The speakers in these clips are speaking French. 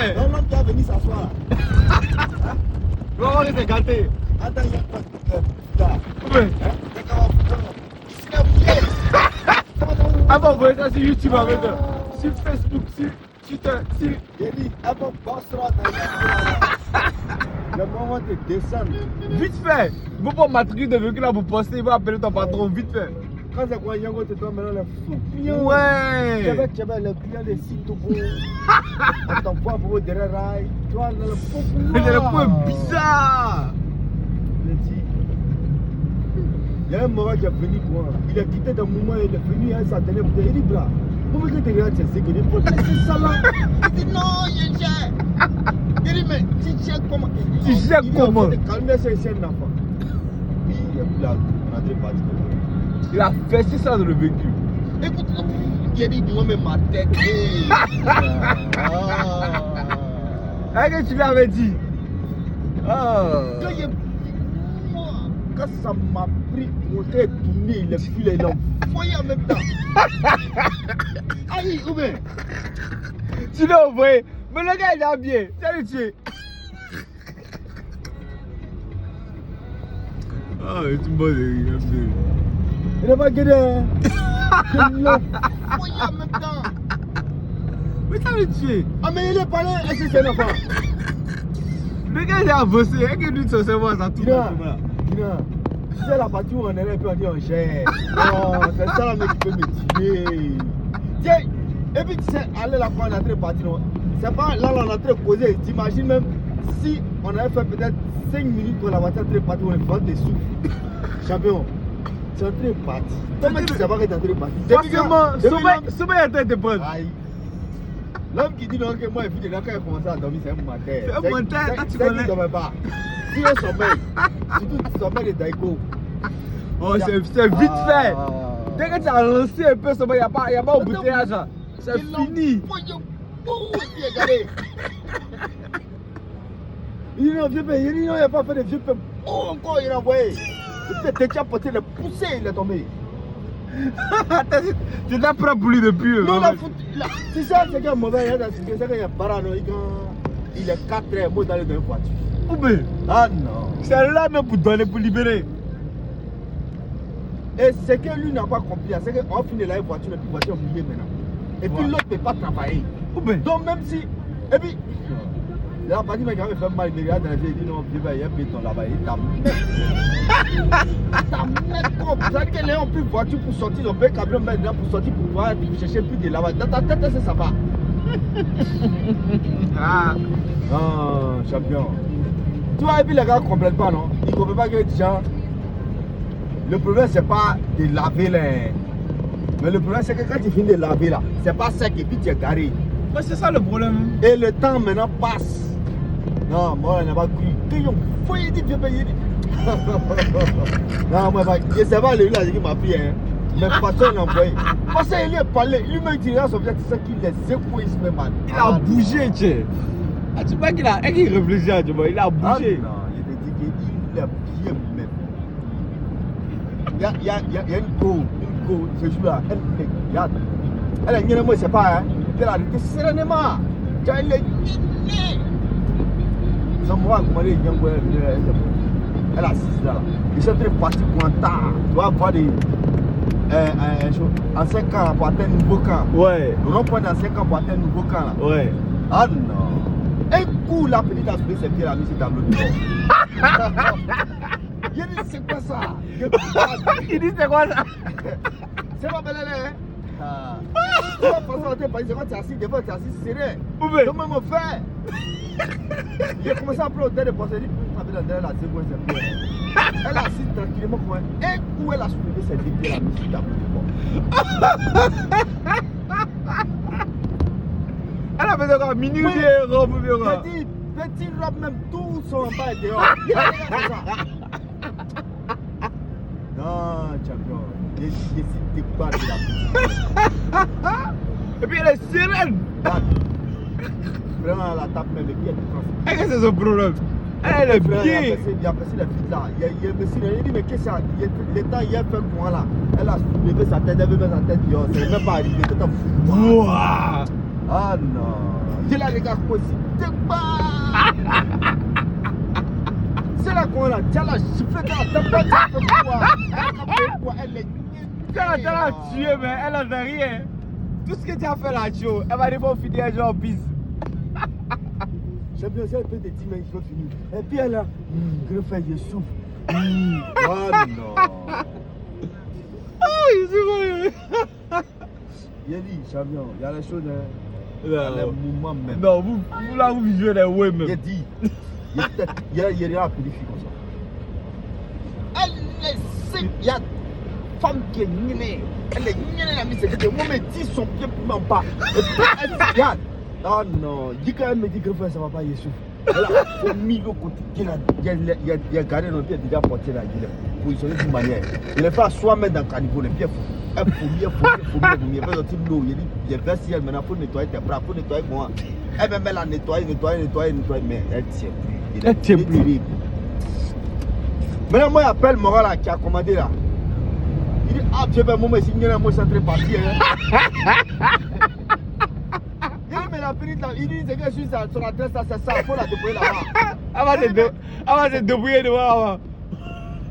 fait. Non, l'homme qui a venu s'asseoir. Tu vas voir que c'est gâté. Attends, il y a pas de Ouais. Ah bon, vous ça sur YouTube avec eux. Sur Facebook, sur Twitter, sur... J'ai dit, ah bon, Basra, le moment de descendre. Vite fait. Vous pouvez matriculer de véhicule là, vous postez, il va appeler ton patron, vite fait. Quand c'est quoi, Yango te donne maintenant les fous clients. Ouais. Tu avais les clients des sites au bout. On t'envoie pour derrière rail. Tu vois, dans le faux Il y a le point bizarre. Je dis, il y a un moment qui est venu pour moi. Il a quitté d'un moment, il est venu à sa télé. Il dit, bras, pourquoi tu regardes ces séquelles? Il faut laisser ça là. Il dit, non, il gère. Il dit, mais tu gères comment? Tu gères comment? Il faut calmer c'est un enfant. Oui, il a rentré parti. Il a fait ça dans le véhicule. Écoute, il a dit, dis-moi, mais ma tête. Qu'est-ce que tu lui avais dit? Quand ça m'a pris, on s'est tourné, il a filé, il a envoyé en même temps. Aïe, où est? Tu l'as envoyé. Mais le gars, il a bien. Tu as le tué. Ah, c'est une bonne idée. Il n'a pas gagné. Il l'a envoyé en même temps. Mais tu as le tué. Ah, mais il est pas là, est-ce que c'est un enfant? Le gars, il a bossé. Est-ce que lui, son cerveau, ça tourne comme ça? Dina, c'est la partie où on est là et puis on dit on gère. Non, c'est ça là qui peut me tuer. Tiens, et puis tu sais, aller là quand on est en train de partir, c'est pas là on est en train de causer. T'imagines même si on avait fait peut-être 5 minutes pour la voiture en train de partir, on est vent des sous. Champion, tu es en train de partir. Comment tu sais pas que tu es en train de partir? Forcément, sommeil est en train de prendre. Aïe. L'homme qui dit non que moi, il quand il commence à dormir, c'est un menteur. C'est un menteur, tu connais. Il ne dormait pas. Si il sommeil, surtout si sommeil de Daiko. Oh, c'est vite fait. Dès que tu as lancé un peu sommeil, il n'y a pas embouteillage. C'est fini. Il dit non, vieux père, il dit non, il n'a pas fait de vieux père. Oh, encore il a envoyé. Peut-être tu as porté le poussé, il est tombé. Tu t'es prêt pour lui depuis. Non, la fout. C'est ça, c'est qu'un mauvais, c'est qu'il y a paranoïque. Il est 4 heures, moi dans les deux voitures. Ah non. C'est là même pour donner, pour libérer. Et ce que lui n'a pas compris, c'est qu'on finit la voiture et puis la voiture est mouillée maintenant. Et puis l'autre ne peut pas travailler. Donc même si. Et puis. La partie m'a quand même fait mal, il me regarde dans les yeux, il dit non, il y a un béton là-bas, il t'a mis. T'as mis comme ça. C'est-à-dire que les gens ont plus de voiture pour sortir, ils ont fait un camion maintenant pour sortir pour pouvoir chercher plus de là-bas. Dans ta tête, c'est ça va. Ah. Ah, champion. Tu vois, et puis les gars ne comprennent pas, non? Ils ne comprennent pas que les gens. Le problème, c'est pas de laver les. Mais le problème, c'est que quand tu finis de laver là, c'est pas sec et puis tu es garé. Ouais, c'est ça le problème. Et le temps maintenant passe. Non, moi, je n'ai pas cru. Qu'ils ont fouillé, dit, je paye. Non, moi, je sais pas, lui, là, il m'a pris, hein. Mais personne n'a envoyé. Parce qu'il est parlé, lui-même, il a son vieux, c'est ça qu'il les égoïsme, man. Il a bougé, tu sais. Ah, tu vois qu'il a réfléchi à tu vois, il a bougé. Ah, non, il te dit qu'il est bien même. Il y a une go, ce jour-là, elle regarde. Elle a dit, moi, je sais pas, hein. Elle a dit, sereinement. Elle est dîné. Ça me voit, comment elle assise là. Ils sont en train de partir pour un temps. Tu vas voir des. En 5 ans pour atteindre un nouveau camp. Ouais. Le rond-point dans 5 ans pour atteindre un nouveau camp là. Ouais. Ah non. Un coup, la petite a soulevé ses pieds, la mise sur tableau de bord. Il dit, c'est quoi ça? Il dit, c'est quoi ça? C'est pas belle, hein? C'est pas façon de parler, c'est quand tu es assis, des fois tu es assis serré. Comment me faire? Il a commencé à appeler au hôtel de poisson, il dit, derrière la seconde, c'est bien. Elle a assis tranquillement comme un coup, elle a soulevé ses pieds, la mise sur tableau de bord. Elle a fait quoi? Mini robe ou bien quoi? J'ai dit, petit robe, même tout son bas est dehors. Non, champion, décide de battre la petite. Et puis elle est sereine. Vraiment, la tape même, et puis elle est tranquille. Est-ce que c'est son problème? Elle est bien. Il a passé la fille là. Il a dit, mais qu'est-ce que ça? Le temps, il a fait moi là. Elle a soulevé sa tête, elle veut mettre sa tête dehors. C'est même pas arrivé. Wouah! Ah non. Je la regarde aussi. C'est là qu'on a. Tiens là, je fais qu'elle a tapé. Elle est. Tu l'as tué, mais elle en a rien. Tout ce que tu as fait là-dessus, elle va devoir finir un jour en piste. J'aime bien ça, elle peut te dire, mais je vais finir. Et puis elle a. Je fais, je souffle. Oh non. Oh, il se Il a dit, champion, il y a les choses, il y Non. a les moments même. Non, vous là, vous jouez les ouais même. Il a dit, il y a rien à purifier comme ça. Elle est sick, il y a une femme qui est née. Elle est née, la mise, c'est que moi, me dis son pied pour m'en pas. Et puis elle se regarde. Oh non, dis quand elle me dit que ça va pas, Yessouf. Elle a mis le côté, il a gardé nos pieds déjà porté là, il est positionné d'une manière. Il est fait à soi mettre dans le caniveau, les pieds fous. Elle faut mieux, elle sortir de l'eau. Il est versé, maintenant il faut nettoyer tes bras, il faut nettoyer moi. Elle même elle a nettoyé, mais elle tient plus. Elle tient plus. Terrible. Maintenant, moi, j'appelle Moral là, qui a commandé là. Il dit, ah, tu veux moi, si je suis centré parti. Mais la pénite là, il dit c'est que je suis sur l'adresse là, c'est ça, il faut la débrouiller là-bas. Elle va se débrouiller devant.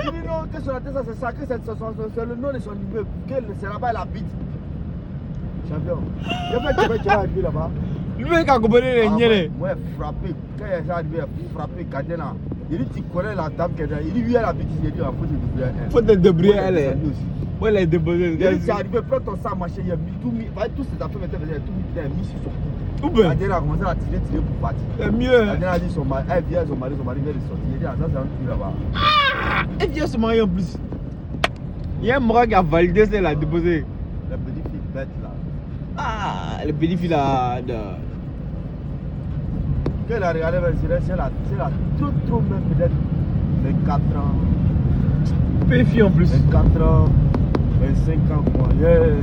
Il dit non, que sur l'adresse là, c'est ça, que c'est le nom de son immeuble, que c'est là-bas elle habite. Champion, tu vas arriver là-bas. Lui qui a compris les niais. Ouais, frappé, quand il est arrivé, frappé, gardé là. Il dit tu connais la dame qui est là, il dit oui elle habite ici, il dit il faut te débrouiller elle. Faut te débrouiller elle. Ouais, elle est débrouillée. Il dit c'est arrivé, prends ton sac, machin, il a mis tout mis, tous ces affaires, il a tout mis sur son cou. Tout bien. Adèle a commencé à tirer pour partir. C'est mieux. Adèle a dit son mari, elle vient, son mari vient de sortir. Il dit, ah, ça c'est un truc là-bas. Elle vient se marier en plus. Il y a un mort qui a validé ça, elle a déposé. La petite fille bête là. Ah, le petit fille là. Quand elle a regardé, c'est la trop même peut-être 24 ans. Peu fille en plus. 24 ans, 25 ans quoi. Yeah.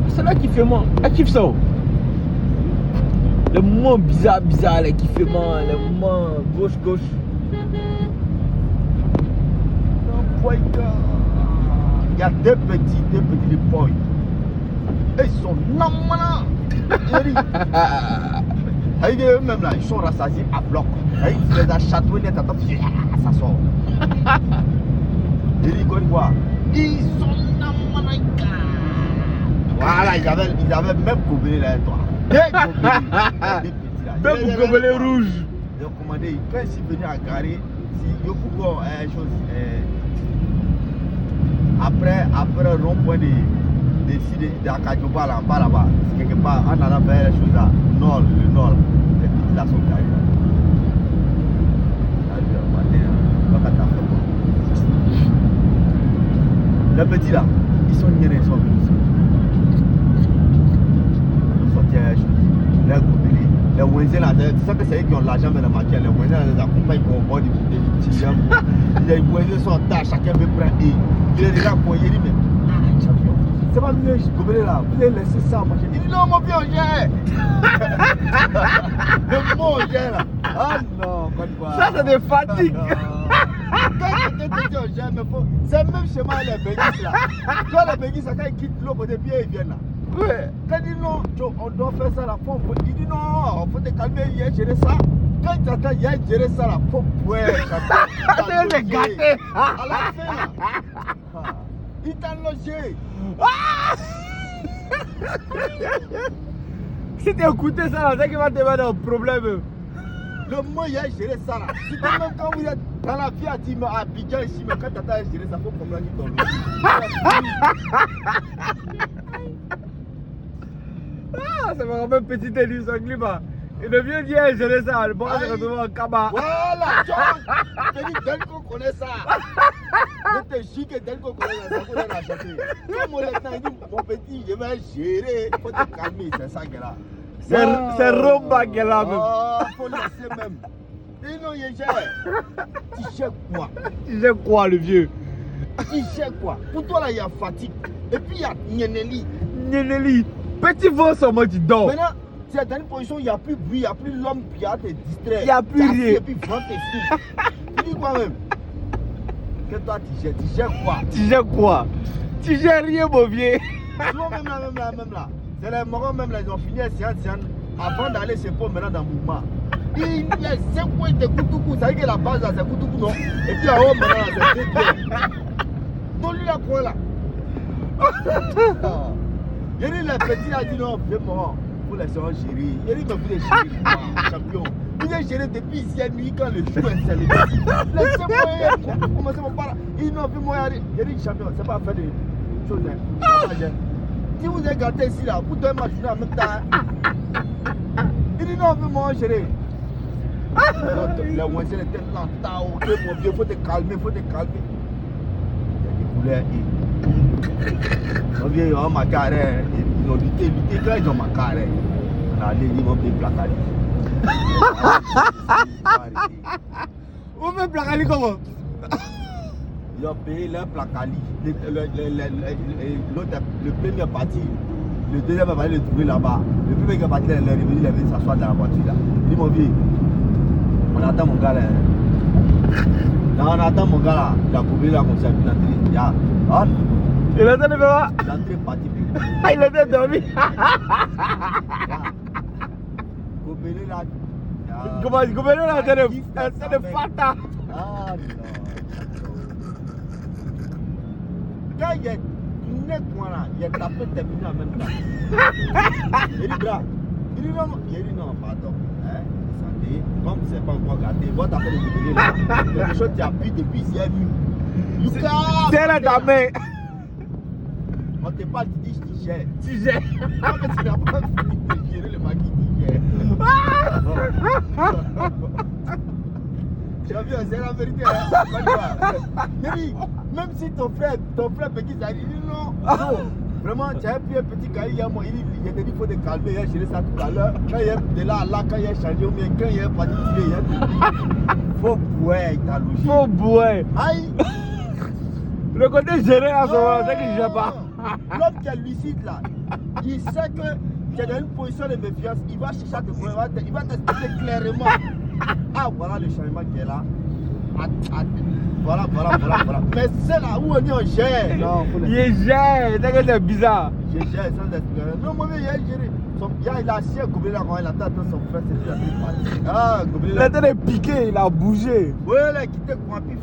C'est là qui fait mal. Elle kiffe ça. Les moments bizarres, elle kiffe mal. Les moments gauche. Il y a deux petits boys. Ils sont normaux. Eux-mêmes là, ils sont rassasiés à bloc. Ils les a chatouillés net à temps, ça sort. Il dit quoi? Ils sont normaux. Voilà, ils avaient même gobelet là, toi. Même gobelet rouge. Ils ont commandé, quand ils sont venus à garer, si Yopougo, chose. Après le rond-point de Akadjoba là, pas là-bas, quelque part, en allant vers les choses là, le nord, les petites là sont garées. Les petits là, ils sont venus ici. Ils sortent les choses, les goubelés, les Wenzés là, tu sais que c'est eux qui ont l'argent mais la matière, les Wenzés là, les accompagnent pour boire du petit jambes. Les Wenzés sont en tas, chacun veut prendre et il est déjà pour y aller, mais c'est pas mieux, je gobelet là, vous allez laisser ça marcher. Il dit non, mon pied on gère. Le mot on gère là. Ah non, quoi de quoi. Ça, c'est des fatigues. Quand tu dis on gère, mais faut. C'est même chez moi les béguisses là. Quand les béguisses, quand ils quittent l'eau pour des pieds, ils viennent là. Ouais. Quand il dit non, on doit faire ça là, il dit non, faut te calmer, il y a géré ça. Quand tu attends, il y a géré ça là, faut pouvoir. C'est gâté. À la fin là. Il t'a logé. Si tu écoutes ça, là, c'est qu'il va te mettre un problème. Le mois, il a géré ça là. Si même quand vous êtes dans la vie à Abidjan ici, mais quand tu as géré ça, il faut comprendre qu'il t'en Ah, ça me rappelle petit élu sans climat. Et le vieux dit, je laisse ça, le bon, c'est retrouvé en cabas. Voilà, tu vois. Je te dis, dès qu'on connaît ça. Je te jure que dès qu'on connaît ça, on l'a acheté. Comme mon lieutenant, il dit, mon petit, je vais gérer. Il faut te calmer, c'est ça qu'elle a. C'est Romba qu'elle a même. Oh, faut laisser même. Et non, il gère. Tu gères quoi? Tu sais quoi, le vieux? Tu gères quoi? Pour toi, là, il y a fatigue. Et puis, il y a Nieneli. Nieneli, petit vent seulement, tu dors. Maintenant, tu es dans une position où il n'y a plus bruit, il n'y a plus l'homme qui a te distraire. Il n'y a plus rien. Et puis, vent tes filles. Tu dis quoi même? Que toi tu gères quoi? Tu gères quoi? Tu gères rien, mon vieux. Non, même là. C'est les morons, même là, ils ont fini à séance avant d'aller se pôr maintenant dans le mouvement. Il y a 5 points de Koutoukou, ça veut dire que la base là, c'est Koutoukou, non? Et puis en haut, maintenant, là, c'est 2 pieds. Donc lui, là, quoi là? Il dit, les petits, là, dit non, vieux moron, pour les soeurs chéris. Il dit, mais vous êtes chéris, champion. Vous êtes chéris depuis ici à nuit quand le jour est célébré. Laissez-moi, commencez mon parler. Il dit, non, vieux-moi, il dit, champion, c'est pas faire des choses, hein. Si vous êtes gâté ici, là, vous devez m'ajouter en même temps. Il dit, non, vieux-moi, chéri. Les voisins étaient lents, mon vieux, faut te calmer, Il dit, couleur, mon vieux, ils ont ma carré, ils ont lutté, quand ils ont ma carré. Allez, ils vont payer placali. Vous faites placali comment? Ils ont payé leur placali. Le premier parti, le deuxième va aller le trouver là-bas. Le premier qui est parti, il est revenu, il est venu s'asseoir dans la voiture là. Il dit, mon vieux, on attend mon gars là. Non, on attend mon gars là. Il a coupé là comme ça, puis il a entré. Il était de quoi? Il est entré parti. Il était dormi. Coupé là. Comment là, c'est de fata. Ah non. Quand il est net, là, il est tapé terminé en même temps. Il dit, bras. Il dit non, pardon. Hein? Santé, comme c'est pas encore gâté, va taper le gouverneur là. Quelque chose qui appuie depuis hier nuit. C'est là ta main. On te parle, tu dis, je gère. Tu gères. Ah, mais tu n'as pas fini de gérer le maquis qui gère. Champion, c'est la vérité. Hein? Même si ton frère petit, ça dit non. Vraiment, tu as pris un petit cahier, il te dit qu'il faut te calmer, il a géré ça tout à l'heure. Quand il est de là à là, quand il est changé, ou bien quand il est parti tirer, il est faut bouer, il t'a logé. Faut bouer. Aïe! Le côté géré à ce moment, c'est qu'il ne gère pas. L'homme qui est lucide là, il sait que tu es dans une position de méfiance, il va chercher à te prouver, il va t'expliquer clairement. Ah, voilà le changement qui est là. Voilà. Mais c'est là où on est, on gère. Non, Il gère, c'est bizarre. Je gère sans expérience. Non, moi, il a géré. Il a assis à Gobelin là quand il attend son frère, c'est plus la Ah, Gobelin Il était piqué, il a bougé. Oui, il a quitté Kwapi.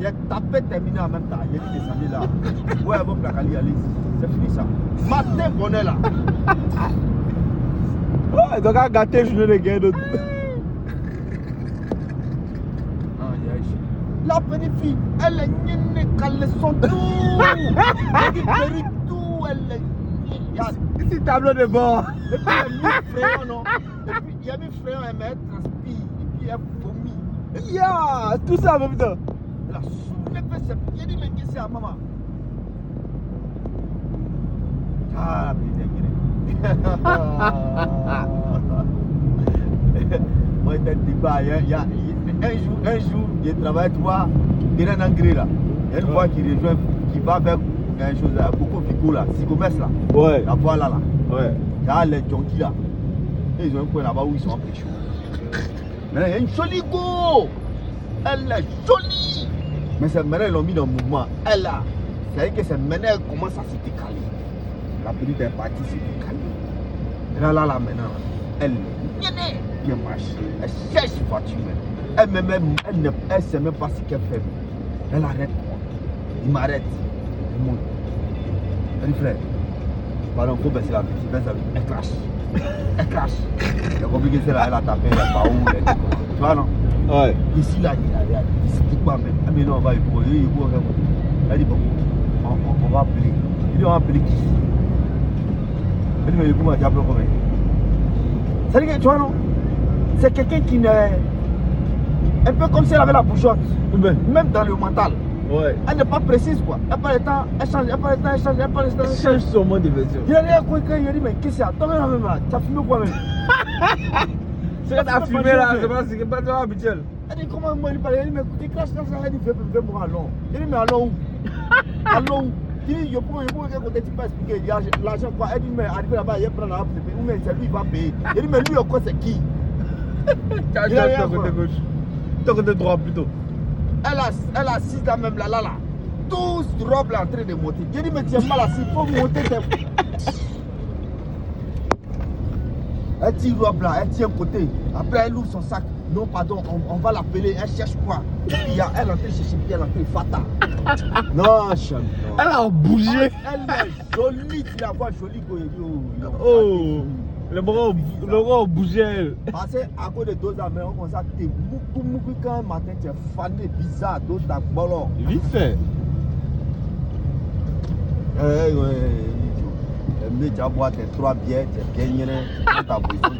Il a tapé terminé en même temps. Il est descendu là. Ouais, bon, Placali, allez. C'est fini ça. Matin, bonnet là. Ouais, donc à gâter, je ne le gagne d'autres. La petite fille, elle est nienne, elle son tout. Elle dit tout, elle est. Ici, tableau de bord. Et puis il y a mis fréon, non? Et puis il y a mis fréon, elle met transpire. Et puis elle vomit. Ya, tout ça en même temps. Elle a soulevé ses pieds. Il dit, mais qu'est-ce que c'est à maman? Ah, moi, je te dis pas, il y a un jour, il travaille, tu vois, il est un engrais là. Il y a une fois qui rejoint, qui va vers quelque chose là, beaucoup Fico là, Psychomès là. Ouais. La voie là. Ouais. Il y a les junkies là. Et ils ont un coin là-bas où ils sont en pécho. Maintenant, il y a une jolie go. Elle est jolie. Mais c'est maintenant, ils l'ont mis dans le mouvement. Elle là, c'est-à-dire que c'est maintenant, elle commence à se décaler. La petite est partie, se décaler. Et là, maintenant, elle bien marche. Elle cherche voiture. Elle ne sait même pas ce qu'elle fait. Elle arrête quoi. Il m'arrête. Il monte. Elle dit frère, pardon, il faut baisser la vitesse. Elle crache. Il a compris que c'est là, elle a tapé, elle a pas où. Tu vois non? Ouais. Ici là, il se dit quoi même? Mais non, on va y courir. Elle dit bon, on va appeler. Il dit on va appeler qui? Elle dit mais comment tu appelles combien? Ça dit que tu vois non? C'est quelqu'un qui n'est. Un peu comme si elle avait la bougeotte. Même dans le mental. Ouais. Elle n'est pas précise quoi. Elle parle le temps, elle change, Elle change son mode de version. Il a dit quoi quand il a dit mais qu'est-ce que c'est? Toi même là, tu as fumé quoi même? C'est quand tu as fumé là, c'est pas habituel. Elle dit comment moi il parle? Elle dit mais écoutez, crache ça, elle dit fais moi allons. Il dit mais allons où? Allons où? Il dit je peux tu peux expliquer l'argent quoi? Elle dit mais arrivé là-bas, il prend la payer ou mais c'est lui qui va payer. Il dit mais lui encore c'est qui? Tu as ton côté gauche. Ton côté droit plutôt. elle assise là même là. Tous robes là en train de monter. Je dis, mais tu es mal assis, il faut monter tes... Elle tire robe là, elle tient côté. Après, elle ouvre son sac. Non, pardon, on va l'appeler. Elle cherche quoi? Il y a elle en train de chercher, puis elle en train de fata. Non, champion. Elle a bougé. Elle est jolie, tu la vois jolie. Oh, le bras ont bougé. Parce qu'à cause de 2 ans, mais on commence à te moukou quand un matin, tu es fané bizarre, d'autres ta ballon. Vite fait. Mais tu vas boire tes 3 bières, tu es bien, tu as besoin de